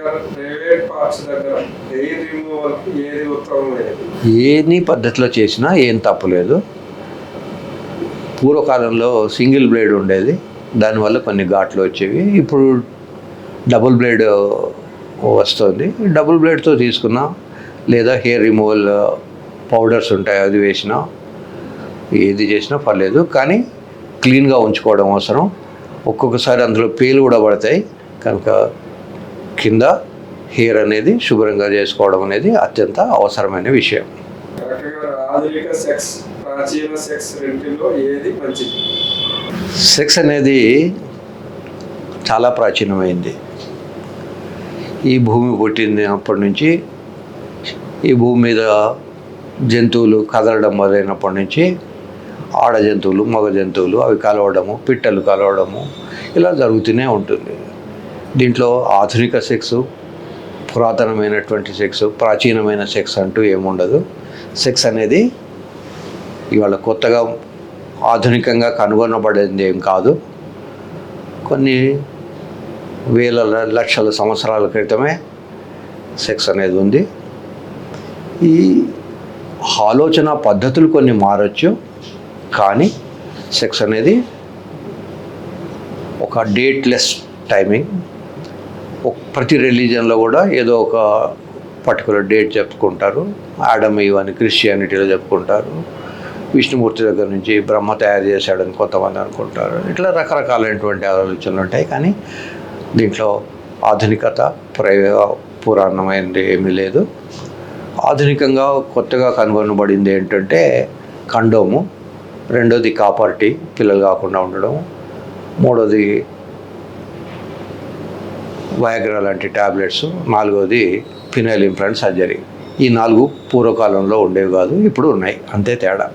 Private parts దగ్గర hair removal ఏది ఉత్తమమైనది? ఏని పద్ధతిలో చేసినా ఏం తప్పులేదు. పూర్వకాలంలో సింగిల్ బ్లేడ్ ఉండేది, దానివల్ల కొన్ని ఘాట్లు వచ్చేవి. ఇప్పుడు డబుల్ బ్లేడ్ వస్తుంది. డబుల్ బ్లేడ్తో తీసుకున్నా లేదా హెయిర్ రిమూవల్ పౌడర్స్ ఉంటాయి, అది వేసినా ఏది చేసినా పర్లేదు. కానీ క్లీన్గా ఉంచుకోవడం అవసరం. ఒక్కొక్కసారి అందులో పేలు కూడా పడతాయి కనుక కింద హెయిర్ అనేది శుభ్రంగా చేసుకోవడం అనేది అత్యంత అవసరమైన విషయం. ఆధునిక సెక్స్, ప్రాచీన సెక్స్ రెంటిలో ఏది మంచిది? సెక్స్ అనేది చాలా ప్రాచీనమైంది. ఈ భూమి పుట్టినప్పటి నుంచి ఈ భూమి మీద జంతువులు కదలడం మొదలైనప్పటి నుంచి ఆడ జంతువులు, మగ జంతువులు అవి కలవడము, పిట్టలు కలవడము ఇలా జరుగుతూనే ఉంటుంది. దీంట్లో ఆధునిక సెక్స్, పురాతనమైనటువంటి సెక్స్, ప్రాచీనమైన సెక్స్ అంటూ ఏముండదు. సెక్స్ అనేది ఇవాళ కొత్తగా ఆధునికంగా కనుగొనబడేది ఏం కాదు. కొన్ని వేల లక్షల సంవత్సరాల క్రితమే సెక్స్ అనేది ఉంది. ఈ ఆలోచన పద్ధతులు కొన్ని మారచ్చు, కానీ సెక్స్ అనేది ఒక డేట్లెస్ టైమింగ్. ప్రతి రిలీజన్లో కూడా ఏదో ఒక పర్టికులర్ డేట్ చెప్పుకుంటారు. ఆడమ్ ఈవ్ అని క్రిస్టియానిటీలో చెప్పుకుంటారు. విష్ణుమూర్తి దగ్గర నుంచి బ్రహ్మ తయారు చేశాడని కొంతమంది అనుకుంటారు. ఇట్లా రకరకాలైనటువంటి ఆలోచనలు ఉంటాయి. కానీ దీంట్లో ఆధునికత పురాణమైనది ఏమీ లేదు. ఆధునికంగా కొత్తగా కనుగొనబడింది ఏంటంటే కండోము, రెండోది కాపర్ టీ పిల్లలు కాకుండా ఉండడం, మూడోది వయాగ్రా లాంటి ట్యాబ్లెట్స్, నాలుగోది ఫినైల్ ఇంప్లాంట్ సర్జరీ. ఈ 4 పూర్వకాలంలో ఉండేవి కాదు, ఇప్పుడు ఉన్నాయి, అంతే తేడా.